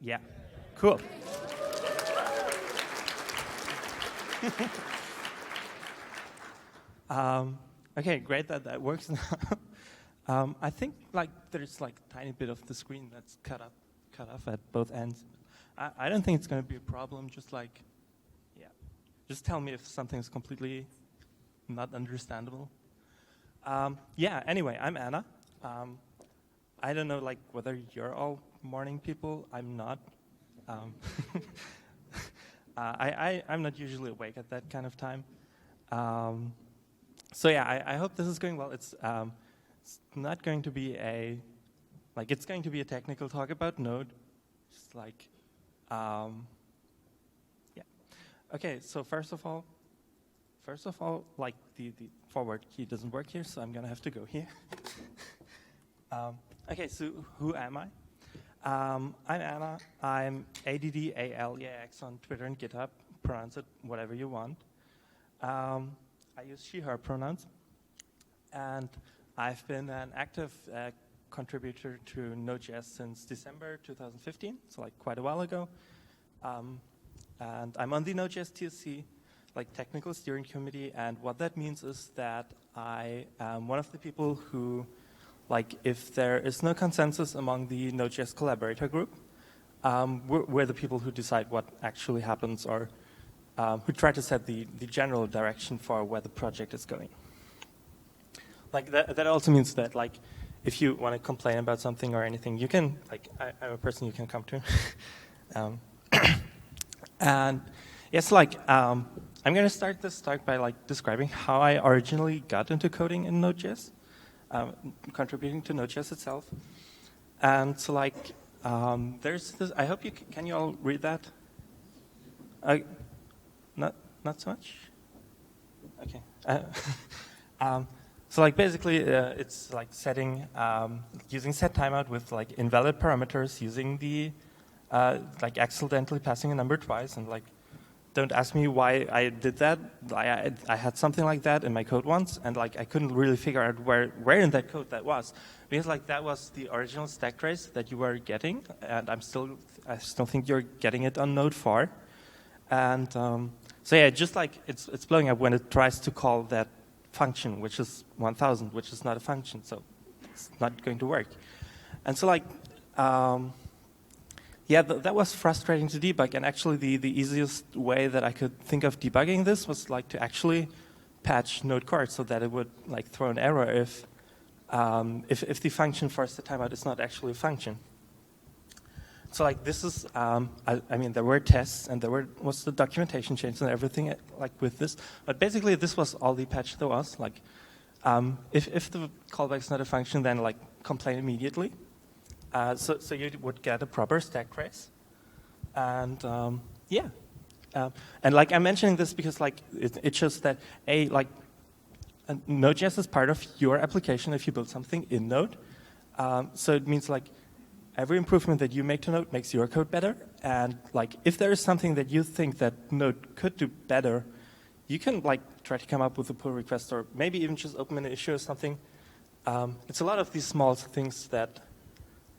Yeah, cool. Okay, great that that works now. I think like there's like a tiny bit of the screen that's cut off at both ends. I don't think it's going to be a problem. Just like, yeah, just tell me if something's completely not understandable. Yeah. Anyway, I'm Anna. I don't know like whether you're all morning people. I'm not. I'm not usually awake at that kind of time. So yeah, I hope this is going well. It's not going to be it's going to be a technical talk about Node. Just like, yeah. Okay, so first of all, like the forward key doesn't work here, so I'm gonna have to go here. Okay, so who am I? I'm Anna. I'm ADDALEAX on Twitter and GitHub. Pronounce it whatever you want. I use she/her pronouns. And I've been an active contributor to Node.js since December 2015, so like quite a while ago. And I'm on the Node.js TSC, like technical steering committee. And what that means is that I am one of the people who, like, if there is no consensus among the Node.js collaborator group, we're the people who decide what actually happens, or who try to set the general direction for where the project is going. Like that also means that, like, if you want to complain about something or anything, you can, like, I'm a person you can come to. And yes, like, I'm going to start this talk by like describing how I originally got into coding in Node.js. Contributing to Node.js itself. And so like, there's this, I hope can you all read that? Not so much? Okay. So like basically it's like setting, using set timeout with like invalid parameters, using the, like accidentally passing a number twice, and like, don't ask me why I did that. I had something like that in my code once, and like I couldn't really figure out where in that code that was, because like that was the original stack trace that you were getting, and I still think you're getting it on Node 4. And so yeah, just like it's blowing up when it tries to call that function, which is 1000, which is not a function, so it's not going to work. And so like, yeah, that was frustrating to debug, and actually the easiest way that I could think of debugging this was like to actually patch Node core so that it would like throw an error if the function for set timeout is not actually a function. So like this is, I mean, there were tests and there was the documentation change and everything like with this, but basically this was all the patch there was. Like, if the callback is not a function, then like complain immediately. So you would get a proper stack trace, and yeah, and like I'm mentioning this because like it shows that like Node.js is part of your application if you build something in Node. So it means like every improvement that you make to Node makes your code better, and like if there is something that you think that Node could do better, you can like try to come up with a pull request, or maybe even just open an issue or something. It's a lot of these small things that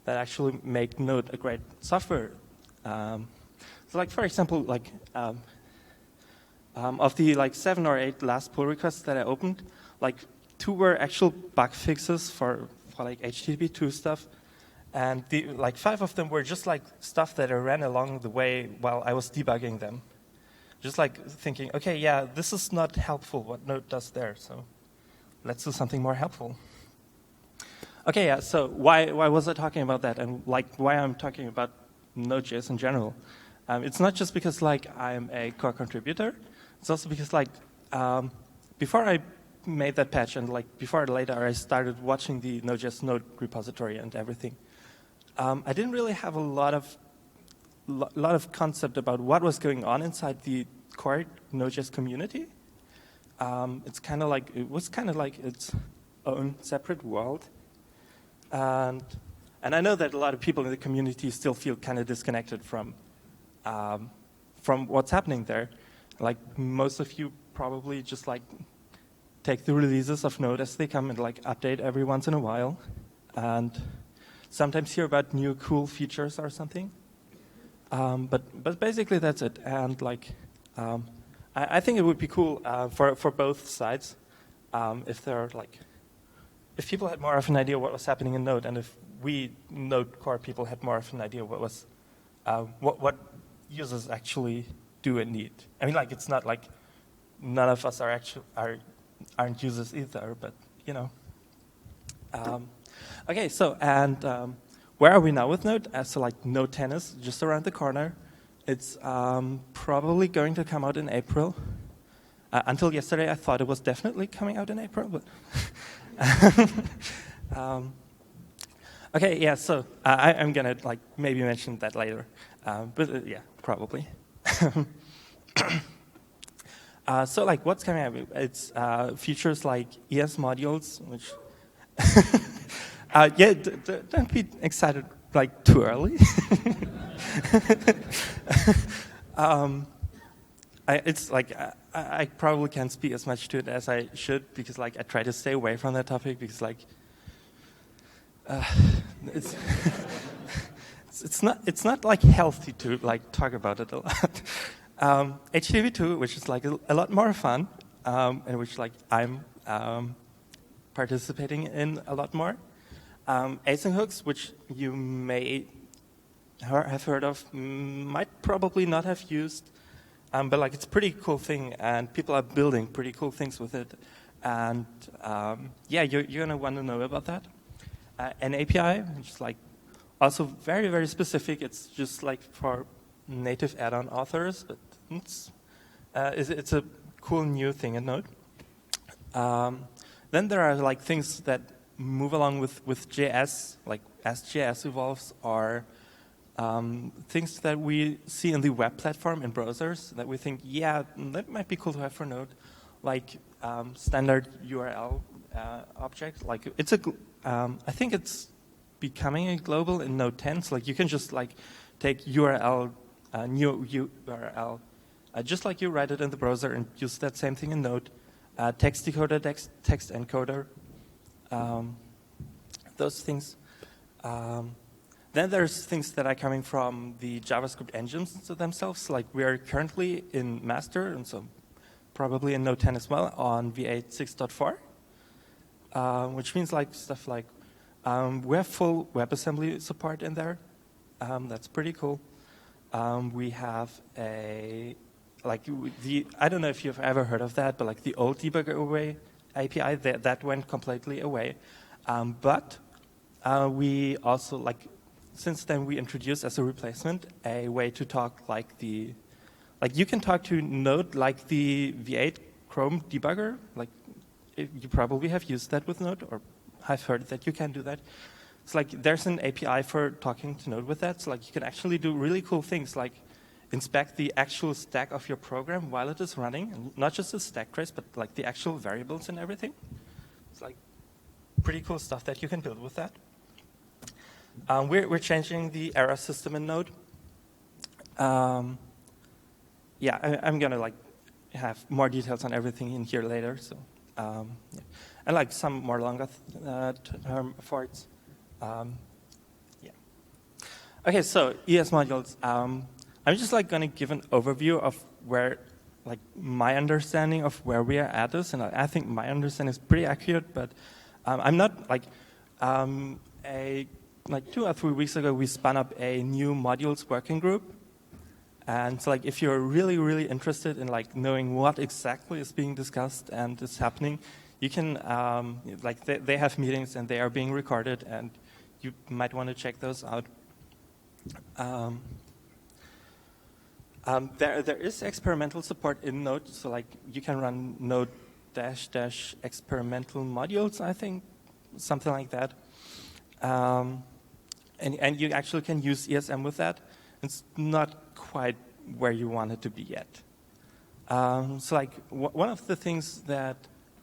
actually make Node a great software. So like, for example, like of the like 7 or 8 last pull requests that I opened, like 2 were actual bug fixes for like HTTP2 stuff, and like 5 of them were just like stuff that I ran along the way while I was debugging them. Just like thinking, okay, yeah, this is not helpful what Node does there, so let's do something more helpful. Okay, yeah, so why was I talking about that, and like why I'm talking about Node.js in general? It's not just because like I'm a core contributor, it's also because like before I made that patch, and like before or later I started watching the Node.js Node repository and everything, I didn't really have a lot of concept about what was going on inside the core Node.js community. It was kind of like its own separate world. And I know that a lot of people in the community still feel kind of disconnected from what's happening there. Like most of you probably just like take the releases of Node as they come and like update every once in a while. And sometimes hear about new cool features or something. But basically that's it. And like, I think it would be cool for both sides if there are like, if people had more of an idea what was happening in Node, and if we Node core people had more of an idea what was what users actually do and need. I mean, like, it's not like none of us aren't users either, but you know. Okay, so and where are we now with Node? So like Node 10 is just around the corner. It's probably going to come out in April. Until yesterday, I thought it was definitely coming out in April, but okay, yeah. So I'm gonna like maybe mention that later, but yeah, probably. So like what's coming out? It's features like ES modules, which yeah, don't be excited like too early. It's like I probably can't speak as much to it as I should, because like I try to stay away from that topic, because like it's it's not like healthy to like talk about it a lot. HTTP2, which is like a lot more fun, and which like I'm participating in a lot more. Async hooks, which you may have heard of, might probably not have used, but like it's a pretty cool thing, and people are building pretty cool things with it. And yeah, you're gonna want to know about that. An API, which is like also very, very specific. It's just like for native add-on authors, but it's a cool new thing in Node. Then there are like things that move along with JS, like as JS evolves, or things that we see in the web platform in browsers that we think, yeah, that might be cool to have for Node, like standard URL object. Like it's I think it's becoming a global in Node 10. So like you can just like take URL, new URL, just like you write it in the browser, and use that same thing in Node. Text decoder, text encoder, those things. Then there's things that are coming from the JavaScript engines themselves. Like we are currently in master, and so probably in Node 10 as well, on V8 6.4, which means like stuff like we have full WebAssembly support in there. That's pretty cool. We have I don't know if you've ever heard of that, but like the old debugger away API, that went completely away. But we also, like, since then we introduced as a replacement a way to talk like you can talk to Node like the V8 Chrome debugger. Like you probably have used that with Node, or I've heard that you can do that. It's like there's an API for talking to Node with that. So like you can actually do really cool things like inspect the actual stack of your program while it is running, and not just the stack trace, but like the actual variables and everything. It's like pretty cool stuff that you can build with that. We're changing the error system in Node. Yeah, I'm gonna like have more details on everything in here later. So, yeah. And like some more longer term efforts. Yeah. Okay, so ES modules. I'm just like going to give an overview of where, like, my understanding of where we are at is, and I think my understanding is pretty accurate. But I'm not like 2 or 3 weeks ago we spun up a new modules working group, and so like if you're really, really interested in like knowing what exactly is being discussed and is happening, you can like they have meetings and they are being recorded, and you might want to check those out. There is experimental support in Node, so like you can run Node -- experimental modules, I think, something like that. And you actually can use ESM with that. It's not quite where you want it to be yet. So like one of the things that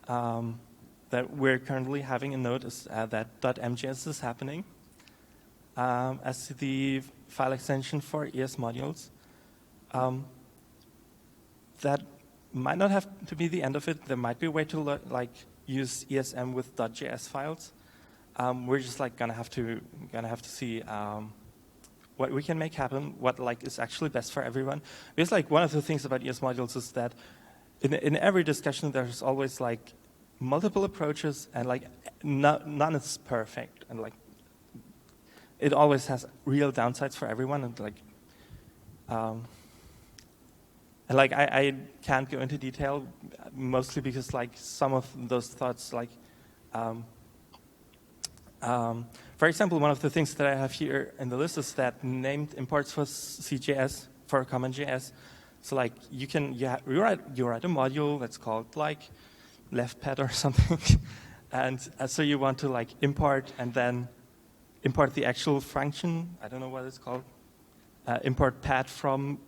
that we're currently having in Node is that .mjs is happening as the file extension for ES modules. That might not have to be the end of it. There might be a way to like use ESM with .js files. we're just like gonna have to see what we can make happen, what like is actually best for everyone. Because like one of the things about ES modules is that in every discussion there's always like multiple approaches, and like none is perfect, and like it always has real downsides for everyone, and like I can't go into detail, mostly because like some of those thoughts, like for example, one of the things that I have here in the list is that named imports for CJS, for CommonJS. So like you write a module that's called like leftpad or something, and so you want to like import and then import the actual function. I don't know what it's called. Import pad from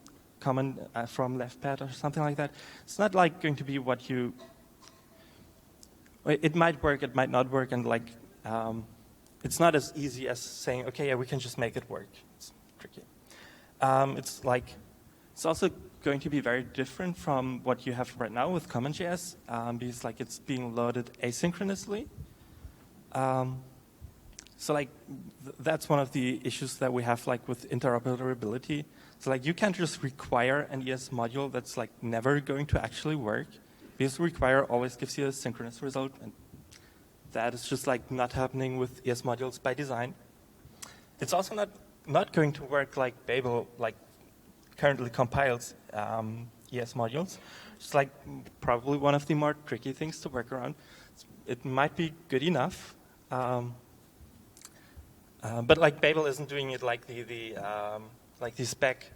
from leftpad or something like that. It's not like going to be what you. It might work, it might not work, and like it's not as easy as saying, okay, yeah, we can just make it work. It's tricky. It's also going to be very different from what you have right now with CommonJS, because like it's being loaded asynchronously. So like that's one of the issues that we have like with interoperability. So like you can't just require an ES module that's like never going to actually work, because require always gives you a synchronous result, and that is just like not happening with ES modules by design. It's also not going to work like Babel like currently compiles ES modules. It's like probably one of the more tricky things to work around. It might be good enough, but like Babel isn't doing it like the spec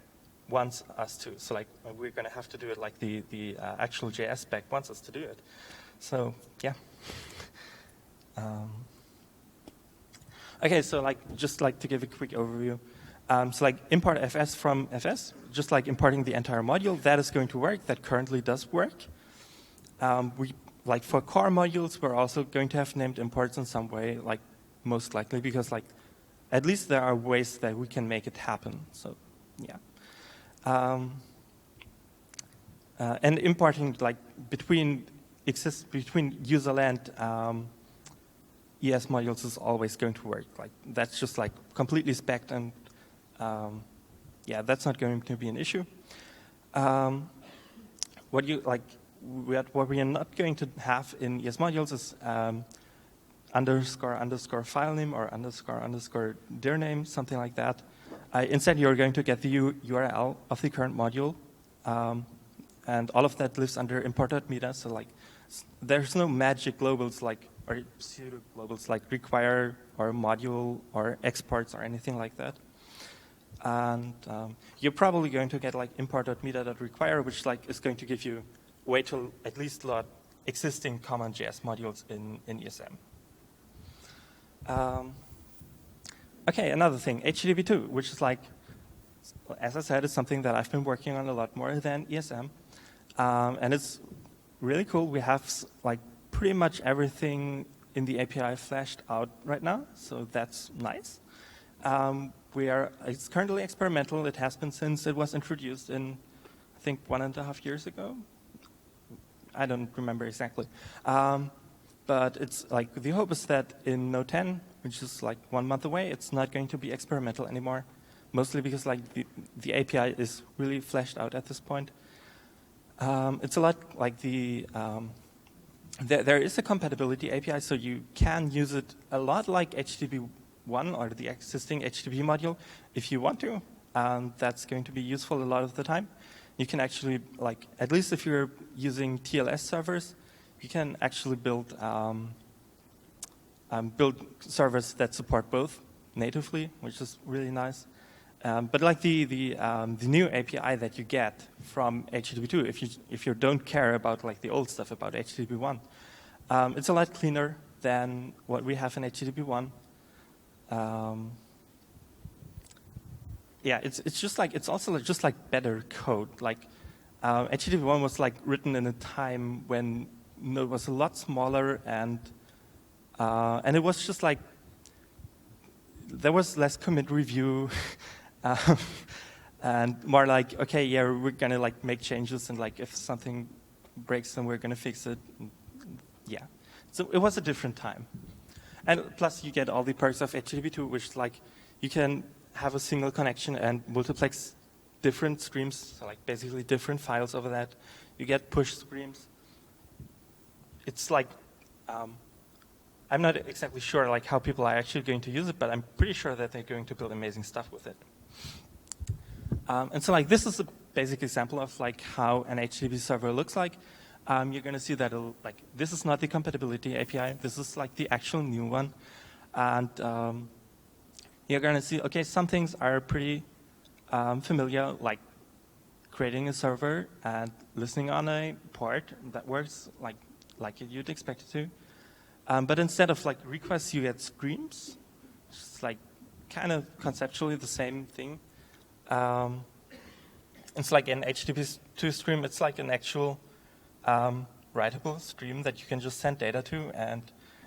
wants us to. So like we're going to have to do it like the actual JS spec wants us to do it. So yeah. Okay, so like just like to give a quick overview. So like import fs from fs, just like importing the entire module, that is going to work. That currently does work. We like for core modules, we're also going to have named imports in some way, like most likely, because like at least there are ways that we can make it happen. So yeah. And importing like between userland ES modules is always going to work. Like that's just like completely spec'd, and yeah, that's not going to be an issue. What we are not going to have in ES modules is __ file name or __ dir name, something like that. Instead, you're going to get the URL of the current module, and all of that lives under import.meta. So like, there's no magic globals like or pseudo globals like require or module or exports or anything like that. And you're probably going to get like import.meta.require, which like is going to give you a way to at least load existing CommonJS modules in ESM. Okay, another thing, HTTP2, which is like, as I said, it's something that I've been working on a lot more than ESM. And it's really cool. We have like pretty much everything in the API fleshed out right now, so that's nice. It's currently experimental. It has been since it was introduced in, I think, 1.5 years ago. I don't remember exactly. But it's like the hope is that in Node 10, which is like 1 month away, it's not going to be experimental anymore, mostly because like the API is really fleshed out at this point. It's a lot like there is a compatibility API, so you can use it a lot like HTTP1 or the existing HTTP module if you want to. That's going to be useful a lot of the time. You can actually, like, at least if you're using TLS servers, you can actually build servers that support both natively, which is really nice. But like the new API that you get from HTTP2, if you don't care about like the old stuff about HTTP1, it's a lot cleaner than what we have in HTTP1. Yeah, it's just like it's also just like better code. Like HTTP1 was like written in a time when Node was a lot smaller, and it was just like there was less commit review. And more like, okay, yeah, we're gonna like make changes, and like if something breaks, then we're gonna fix it. Yeah, so it was a different time. And plus, you get all the perks of HTTP2, which is like you can have a single connection and multiplex different streams, so like basically different files over that. You get push streams. It's like, I'm not exactly sure like how people are actually going to use it, but I'm pretty sure that they're going to build amazing stuff with it. And so like this is a basic example of like how an HTTP server looks like. You're going to see that like this is not the compatibility API. This is like the actual new one, and you're going to see okay, some things are pretty familiar, like creating a server and listening on a port that works like you'd expect it to. But instead of like requests, you get streams. It's like kind of conceptually the same thing. It's like an HTTP2 stream. It's like an actual writable stream that you can just send data to. And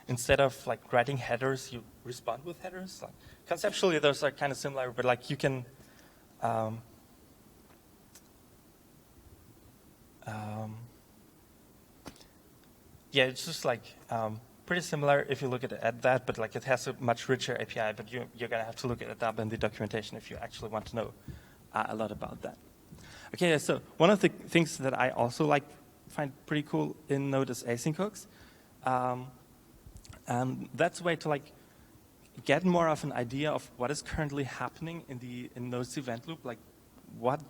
instead of like writing headers, you respond with headers. Like, conceptually, those are kind of similar, but like you can yeah, it's just like pretty similar if you look at that, but like it has a much richer API, but you're going to have to look at it up in the documentation if you actually want to know a lot about that. Okay, so one of the things that I also like find pretty cool in Node is async hooks. That's a way to like get more of an idea of what is currently happening in Node's event loop, like what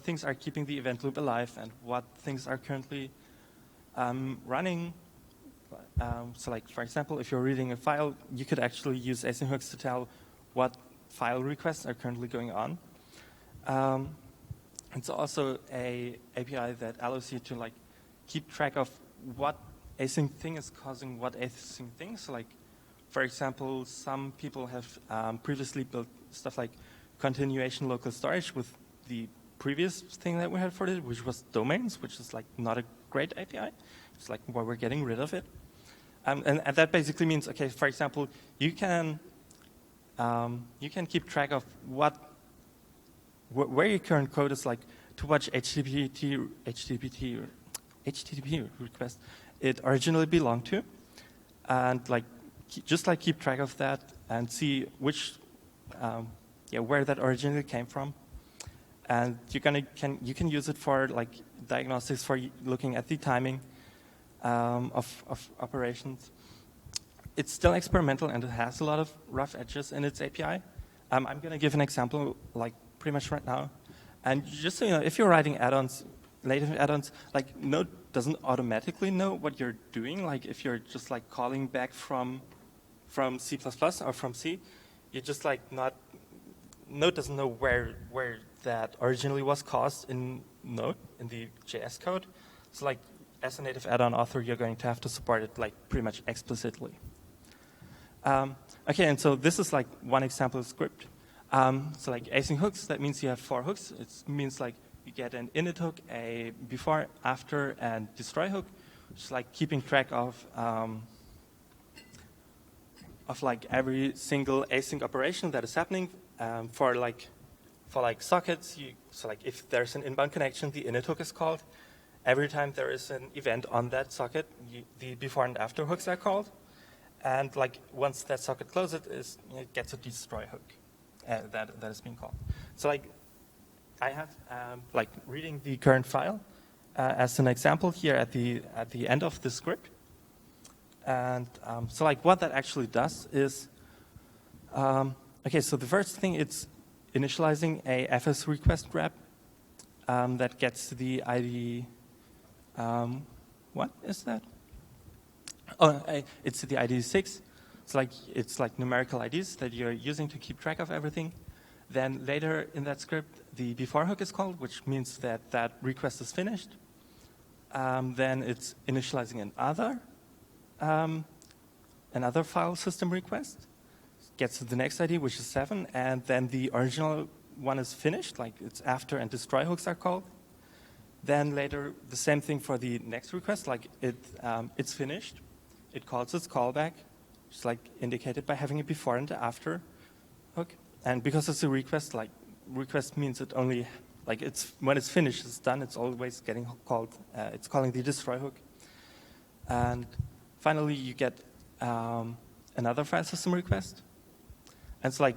things are keeping the event loop alive and what things are currently running. So like, for example, if you're reading a file, you could actually use async hooks to tell what file requests are currently going on. It's also a API that allows you to like keep track of what async thing is causing what async thing. So like, for example, some people have previously built stuff like continuation local storage with the previous thing that we had for it, which was domains, which is like not a great API. It's like why we're getting rid of it. And that basically means, okay, for example, you can keep track of where your current code is, like to which HTTP request it originally belonged to, and like just like keep track of that and see which where that originally came from. And you can use it for like diagnostics, for looking at the timing of operations. It's still experimental and it has a lot of rough edges in its API. I'm going to give an example like pretty much right now. And just so you know, if you're writing add-ons, native add-ons, like Node doesn't automatically know what you're doing. Like if you're just like calling back from C++ or from C, you're just like Node doesn't know where that originally was caused in Node, in the JS code. So like as a native add-on author, you're going to have to support it like pretty much explicitly. Okay, and so this is like one example script. So like async hooks, that means you have 4 hooks. It means like you get an init hook, a before, after, and destroy hook, which is like keeping track of like every single async operation that is happening for like sockets. So like if there's an inbound connection, the init hook is called. Every time there is an event on that socket, the before and after hooks are called. And like once that socket closes, it gets a destroy hook that is being called. So like I have like reading the current file as an example here at the end of the script. And so like what that actually does is, okay, so the first thing, it's initializing a FS request grab that gets the ID. What is that? Oh, it's the ID 6. It's like numerical IDs that you're using to keep track of everything. Then later in that script, the before hook is called, which means that that request is finished. Then it's initializing another file system request. Gets to the next ID, which is 7, and then the original one is finished, like it's after and destroy hooks are called. Then later, the same thing for the next request, like it's finished. It calls its callback, just like indicated by having a before and a after hook. And because it's a request, like request means it only, like it's when it's finished, it's done. It's always getting called. It's calling the destroy hook. And finally, you get another file system request. And so like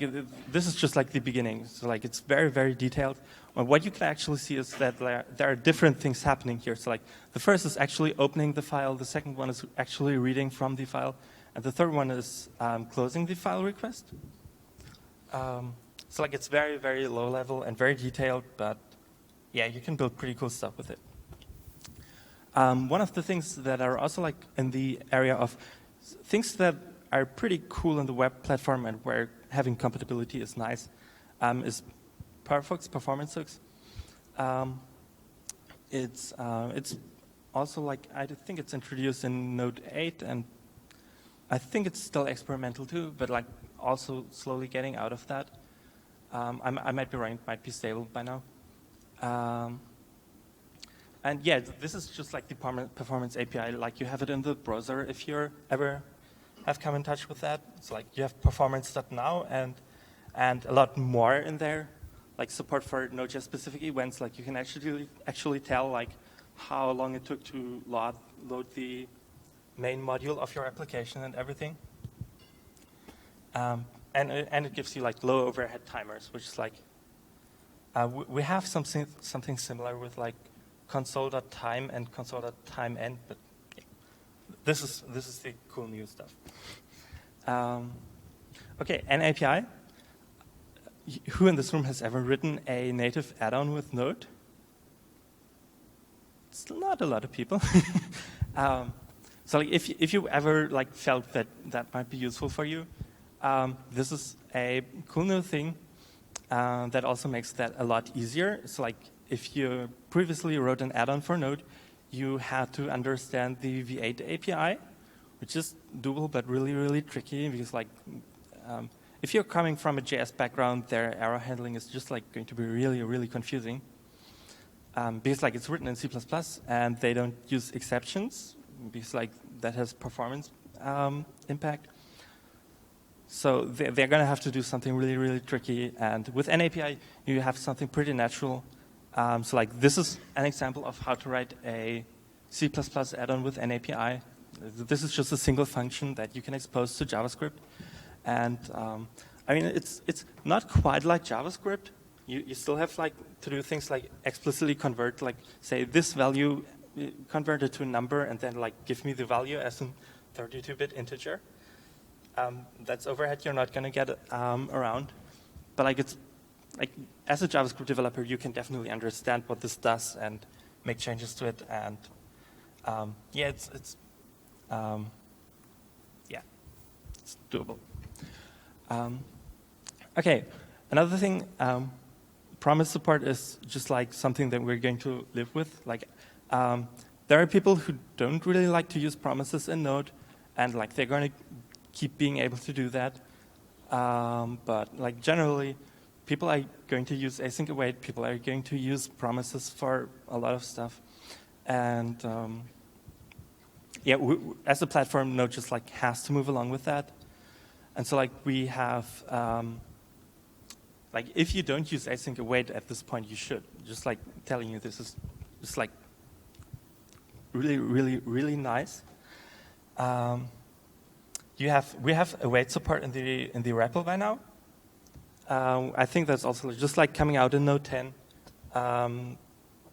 this is just like the beginning. So like it's very, very detailed. And what you can actually see is that there are different things happening here. So like the first is actually opening the file. The second one is actually reading from the file. And the third one is closing the file request. So like it's very, very low level and very detailed, but yeah, you can build pretty cool stuff with it. One of the things that are also like in the area of things that are pretty cool in the web platform and where having compatibility is nice is performance hooks. It's also like, I think it's introduced in Node 8, and I think it's still experimental too, but like also slowly getting out of that. I might be right, it might be stable by now. And yeah, this is just like the performance API, like you have it in the browser if you ever have come in touch with that. It's like you have performance.now and a lot more in there, like support for Node.js specific events. Like you can actually tell like how long it took to load the main module of your application and everything. And it gives you like low overhead timers, which is like we have something similar with like console.time and console.timeend, but this is the cool new stuff. Okay, an API. Who in this room has ever written a native add-on with Node? It's not a lot of people. So like if you ever like felt that might be useful for you, this is a cool new thing that also makes that a lot easier. So like if you previously wrote an add-on for Node, you had to understand the V8 API, which is doable but really, really tricky because like if you're coming from a JS background, their error handling is just like going to be really, really confusing. Because like it's written in C++ and they don't use exceptions because like that has performance impact. So they're going to have to do something really, really tricky. And with an API, you have something pretty natural. So like this is an example of how to write a C++ add-on with an API. This is just a single function that you can expose to JavaScript. And I mean, it's not quite like JavaScript. You still have like to do things like explicitly convert, like say this value converted to a number and then like give me the value as a 32-bit integer. That's overhead you're not going to get around. But like it's like as a JavaScript developer, you can definitely understand what this does and make changes to it. And yeah, it's doable. Okay, another thing, promise support is just like something that we're going to live with. Like there are people who don't really like to use promises in Node, and like they're going to keep being able to do that. But like generally, people are going to use async await. People are going to use promises for a lot of stuff. And yeah, as a platform, Node just like has to move along with that. And so like we have, like if you don't use async await at this point, you should. Just like telling you this is just like really, really, really nice. We have await support in the REPL by now. I think that's also just like coming out in Node 10,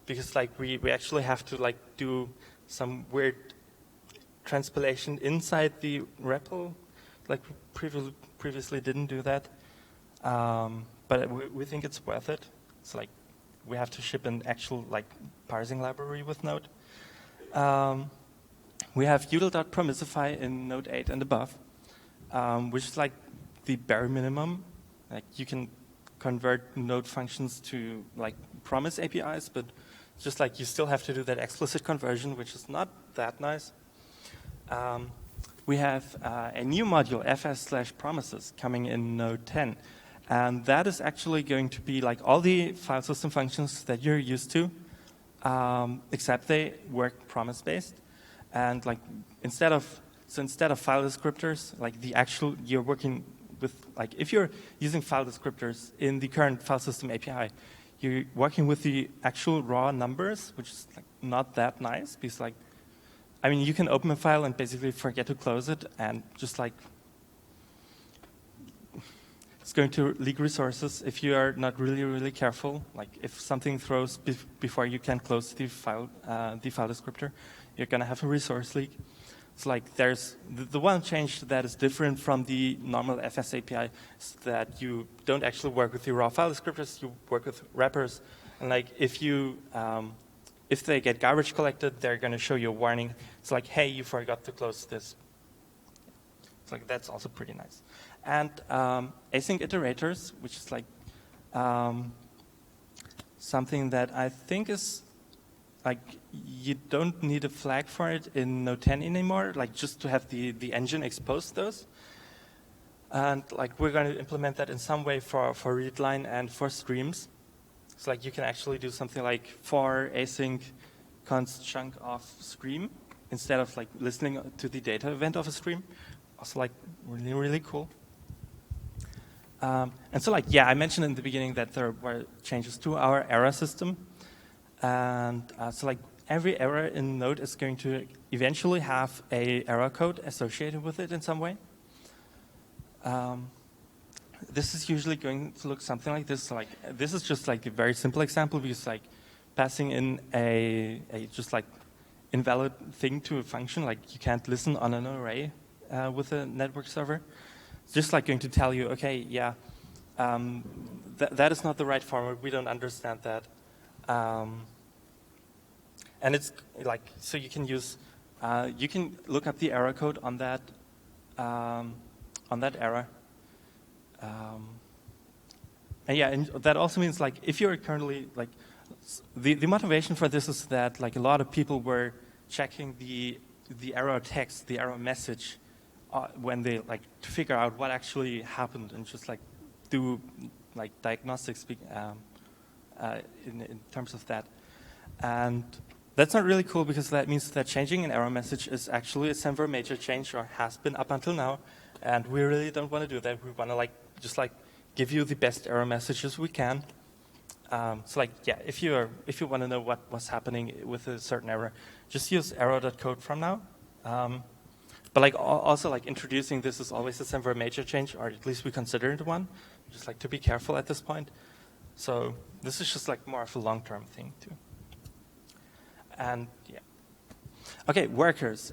because like we actually have to like do some weird transpilation inside the REPL. Like previously didn't do that, but we think it's worth it. It's like we have to ship an actual like parsing library with Node. We have util.promissify in Node 8 and above, which is like the bare minimum. Like you can convert Node functions to like promise APIs, but just like you still have to do that explicit conversion, which is not that nice. We have a new module, fs/promises, coming in Node 10. And that is actually going to be like all the file system functions that you're used to, except they work promise-based. And like instead of file descriptors, like you're working with, like if you're using file descriptors in the current file system API, you're working with the actual raw numbers, which is like not that nice because like, I mean, you can open a file and basically forget to close it and just like It's going to leak resources if you are not really, really careful. Like if something throws before you can close the file descriptor, you're going to have a resource leak. It's like there's the one change that is different from the normal FS API is that you don't actually work with the raw file descriptors, you work with wrappers. And like if they get garbage collected, they're going to show you a warning. It's like, hey, you forgot to close this. It's like that's also pretty nice. And async iterators, which is like something that I think is like you don't need a flag for it in Node 10 anymore, like just to have the engine expose those. And like we're going to implement that in some way for readline and for streams. So like you can actually do something like for async const chunk of stream instead of like listening to the data event of a stream. Also like really, really cool. And so like, yeah, I mentioned in the beginning that there were changes to our error system. And so like every error in Node is going to eventually have a error code associated with it in some way. This is usually going to look something like this. So like this is just like a very simple example because like passing in a just like invalid thing to a function, like you can't listen on an array with a network server. It's just like going to tell you, okay, yeah, that is not the right format. We don't understand that. And it's like, so you can use, you can look up the error code on that error. And yeah, and that also means like if you're currently like, the motivation for this is that like a lot of people were checking the error text, the error message when they like to figure out what actually happened and just like do like diagnostics in terms of that. And that's not really cool because that means that changing an error message is actually a semi major change or has been up until now. And we really don't want to do that. We want to like just like give you the best error messages we can. So like, yeah, if you want to know what was happening with a certain error, just use error.code from now. But like also like introducing this is always a semi major change, or at least we consider it one. Just like to be careful at this point. So this is just like more of a long-term thing too. And yeah. Okay, workers.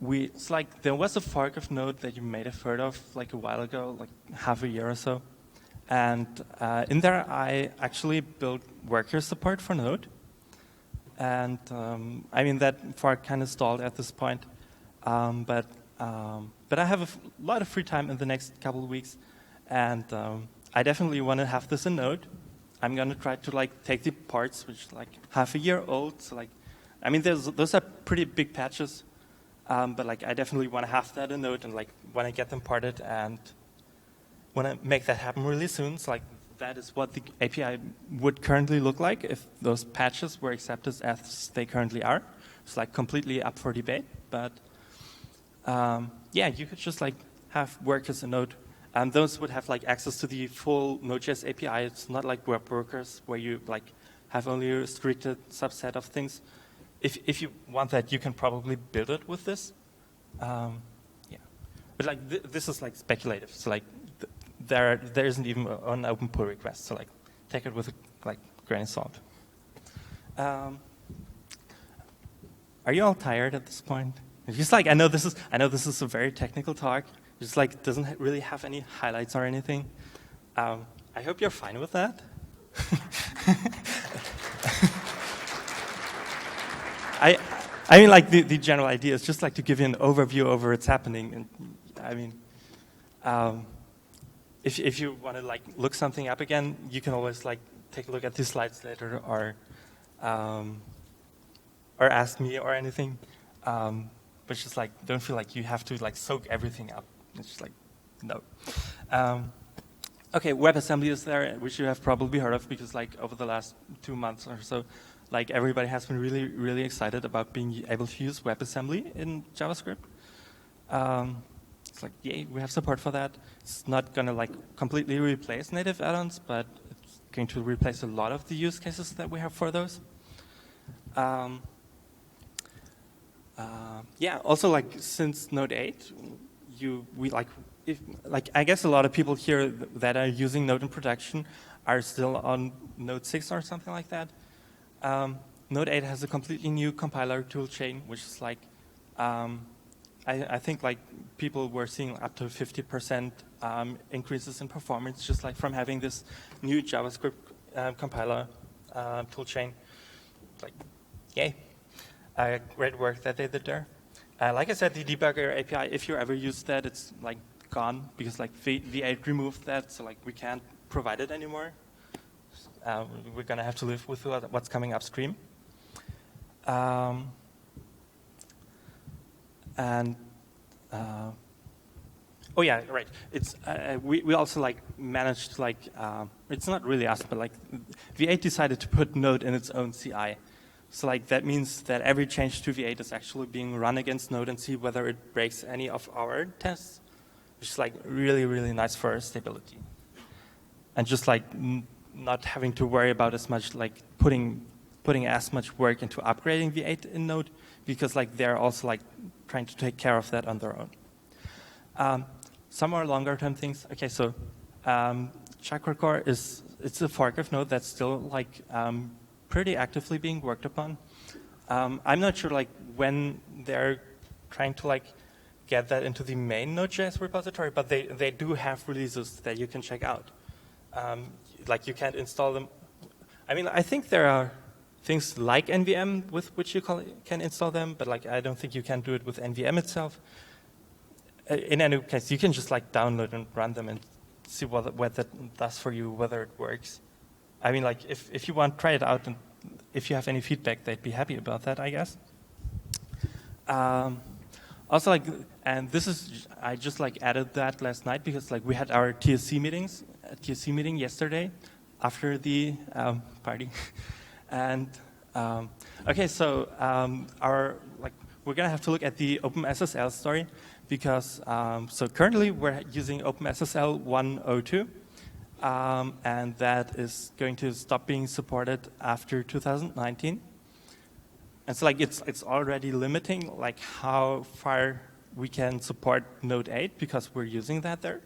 It's like there was a fork of Node that you may have heard of like a while ago, like half a year or so. And in there, I actually built worker support for Node. And I mean, that fork kind of stalled at this point. But I have a lot of free time in the next couple of weeks. And I definitely want to have this in Node. I'm going to try to like take the parts, which are like half a year old. So like, I mean, those are pretty big patches. But like, I definitely want to have that in Node and like want to get them parted and want to make that happen really soon. So like, that is what the API would currently look like if those patches were accepted as they currently are. It's like completely up for debate. But yeah, you could just like have workers in Node. And those would have like access to the full Node.js API. It's not like web workers where you like have only a restricted subset of things. If you want that, you can probably build it with this. Yeah, but like this is like speculative. So like there isn't even an open pull request. So like take it with a like grain of salt. Are you all tired at this point? It's just like I know this is a very technical talk. Just like doesn't really have any highlights or anything. I hope you're fine with that. I mean, like the general idea is just like to give you an overview over what's happening. And I mean, if you want to like look something up again, you can always like take a look at these slides later or ask me or anything. But just like don't feel like you have to like soak everything up. It's just like, no. Okay, WebAssembly is there, which you have probably heard of because like over the last 2 months or so, like everybody has been really, really excited about being able to use WebAssembly in JavaScript. It's like, yay, we have support for that. It's not going to like completely replace native add-ons, but it's going to replace a lot of the use cases that we have for those. Yeah, also like since Node 8, we I guess a lot of people here that are using Node in production are still on Node 6 or something like that. Node 8 has a completely new compiler toolchain, which is like, I think like people were seeing up to 50% increases in performance just like from having this new JavaScript compiler toolchain. Like, yay. Great work that they did there. Like I said, the debugger API, if you ever use that, it's like gone because like V8 removed that, so like we can't provide it anymore. We're gonna have to live with what's coming upstream. Oh yeah, right. It's we also like managed like it's not really us, but like V8 decided to put Node in its own CI. So like that means that every change to V8 is actually being run against Node and see whether it breaks any of our tests, which is like really, really nice for stability. And just like not having to worry about as much like putting as much work into upgrading V8 in Node, because like they're also like trying to take care of that on their own. Some more longer term things. Okay, so Chakra Core it's a fork of Node that's still like pretty actively being worked upon. I'm not sure like when they're trying to like get that into the main Node.js repository, but they do have releases that you can check out. Like you can't install them. I mean, I think there are things like NVM with which you can install them, but like I don't think you can do it with NVM itself. In any case, you can just like download and run them and see what that does for you, whether it works. I mean, like if you want, try it out, and if you have any feedback, they'd be happy about that, I guess. Also, like, and this is I just like added that last night because like we had our TSC meeting yesterday after the party, and okay, so we're gonna have to look at the OpenSSL story because so currently we're using OpenSSL 1.02. And that is going to stop being supported after 2019. And so like it's already limiting like how far we can support Node 8 because we're using that there.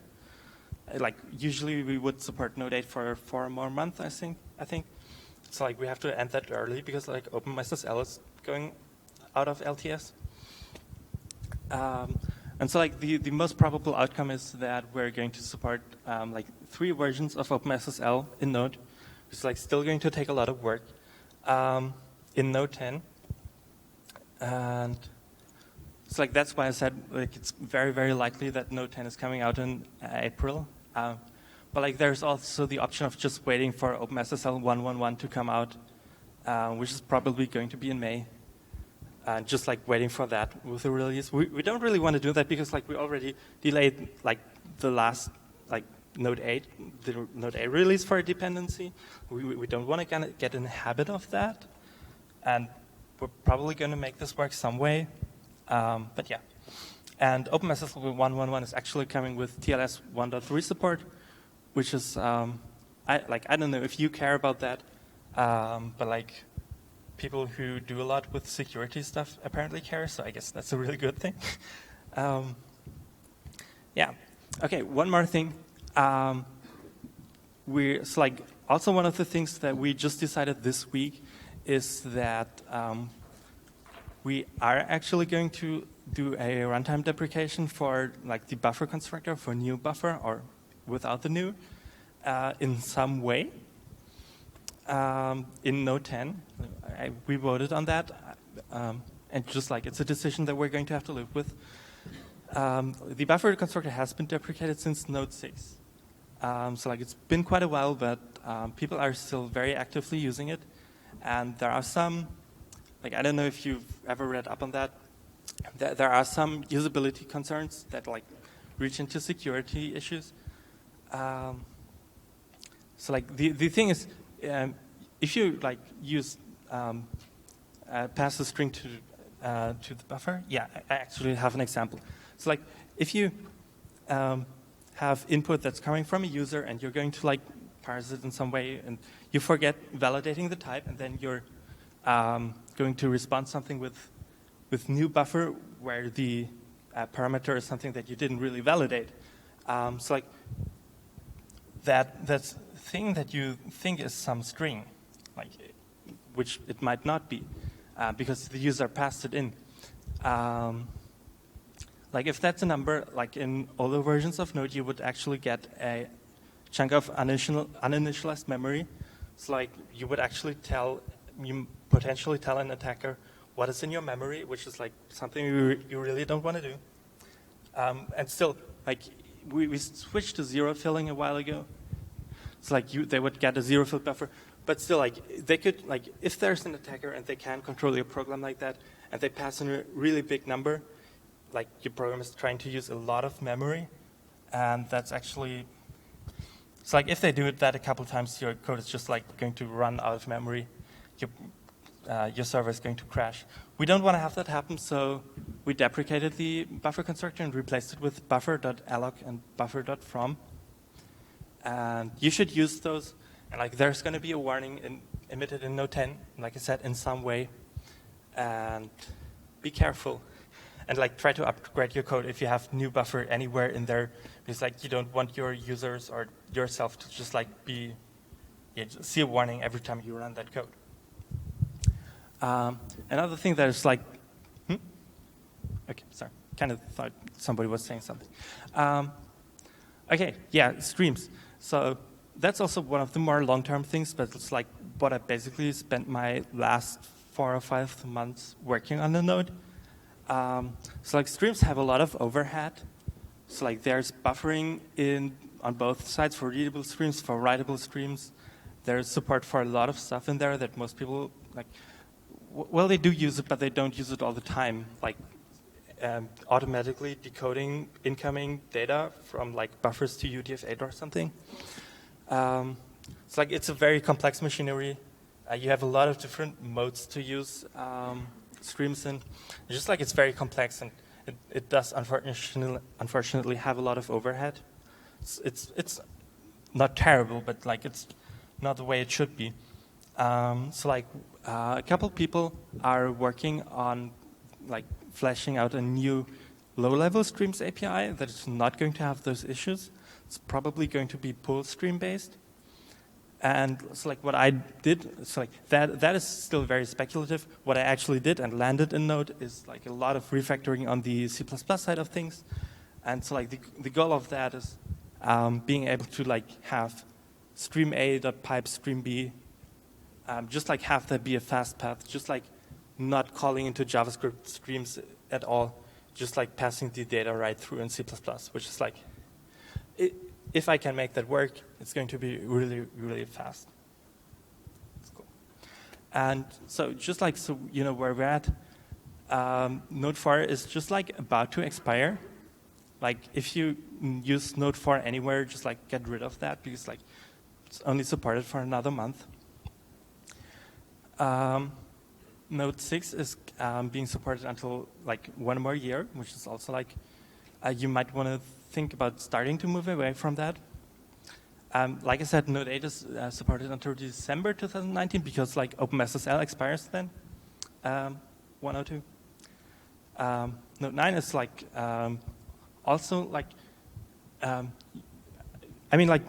Like usually we would support Node 8 for 4 more months, I think. So like we have to end that early because like OpenSSL is going out of LTS. And so like the most probable outcome is that we're going to support like 3 versions of OpenSSL in Node. It's like still going to take a lot of work in Node 10. And so like that's why I said like it's very, very likely that Node 10 is coming out in April. But like there's also the option of just waiting for OpenSSL 1.1.1 to come out, which is probably going to be in May. Just like waiting for that with the release. We don't really want to do that because like we already delayed like the last like Node 8, the Node 8 release for a dependency. We don't want to get in the habit of that. And we're probably going to make this work some way. But yeah. And OpenSSL 1.1.1 is actually coming with TLS 1.3 support, which is, I don't know if you care about that, but like, people who do a lot with security stuff apparently care, so I guess that's a really good thing. Yeah. Okay, one more thing. So like also one of the things that we just decided this week is that we are actually going to do a runtime deprecation for like the buffer constructor for new buffer or without the new in some way. In Node 10, we voted on that, and just like it's a decision that we're going to have to live with. The buffer constructor has been deprecated since Node 6, so like it's been quite a while, but people are still very actively using it, and there are some, like I don't know if you've ever read up on that. There are some usability concerns that like reach into security issues. So like the thing is. If you like use pass a string to the buffer, yeah, I actually have an example. So like if you have input that's coming from a user and you're going to like parse it in some way and you forget validating the type and then you're going to respond something with new buffer where the parameter is something that you didn't really validate, So like that thing that you think is some string, like which it might not be, because the user passed it in. Like if that's a number, like in older versions of Node, you would actually get a chunk of uninitialized memory. So like you would actually potentially tell an attacker what is in your memory, which is like something you really don't want to do. And still, like we switched to zero filling a while ago. So like they would get a zero fill buffer, but still like they could, like if there's an attacker and they can control your program like that, and they pass in a really big number, like your program is trying to use a lot of memory, and that's actually, it's like if they do that a couple times, your code is just like going to run out of memory. Your server is going to crash. We don't want to have that happen, so we deprecated the buffer constructor and replaced it with buffer.alloc and buffer.from. And you should use those. And like there's going to be a warning emitted in Node 10, like I said, in some way. And be careful. And like try to upgrade your code if you have new buffer anywhere in there, because like you don't want your users or yourself to just like see a warning every time you run that code. Another thing that is like, okay, sorry, kind of thought somebody was saying something. Okay, yeah, streams. So that's also one of the more long-term things, but it's like what I basically spent my last 4 or 5 months working on the node. So like streams have a lot of overhead. So like there's buffering on both sides for readable streams, for writable streams. There's support for a lot of stuff in there that most people like. Well, they do use it, but they don't use it all the time. Like automatically decoding incoming data from like buffers to UTF-8 or something. It's like it's a very complex machinery. You have a lot of different modes to use streams in. Just like it's very complex, and it does unfortunately have a lot of overhead. It's not terrible, but like it's not the way it should be. So like a couple people are working on like fleshing out a new low-level streams API that is not going to have those issues. It's probably going to be pull stream based. And so like what I did, so like that is still very speculative. What I actually did and landed in Node is like a lot of refactoring on the C++ side of things. And so like the goal of that is being able to like have stream A.pipe stream B, just like have that be a fast path, just like not calling into JavaScript streams at all, just like passing the data right through in C++, which is like, if I can make that work, it's going to be really, really fast. That's cool. And so just like, so you know where we're at, Node 4 is just like about to expire. Like if you use Node 4 anywhere, just like get rid of that because like it's only supported for another month. Node 6 is being supported until like 1 more year, which is also like, you might want to think about starting to move away from that. Like I said, Node 8 is supported until December 2019 because like OpenSSL expires then, 102. Node 9 is like also like, I mean like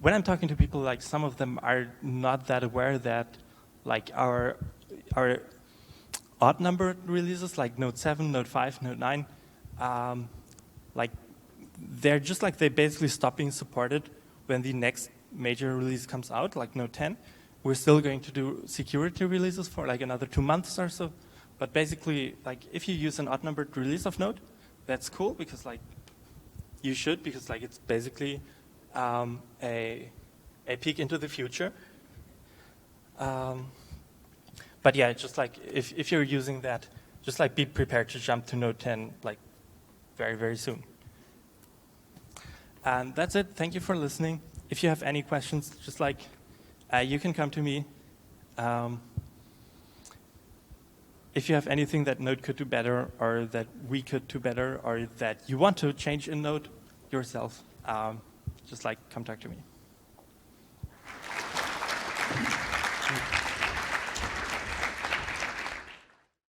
when I'm talking to people, like some of them are not that aware that like our odd number releases like Node 7, Node 5, Node 9, like they're just like they basically stop being supported when the next major release comes out, like Node 10. We're still going to do security releases for like another 2 months or so. But basically, like if you use an odd numbered release of Node, that's cool because like you should, because like it's basically a peek into the future. But yeah, just like if you're using that, just like be prepared to jump to Node 10 like very, very soon. And that's it. Thank you for listening. If you have any questions, just like you can come to me. If you have anything that Node could do better, or that we could do better, or that you want to change in Node yourself, just like come talk to me.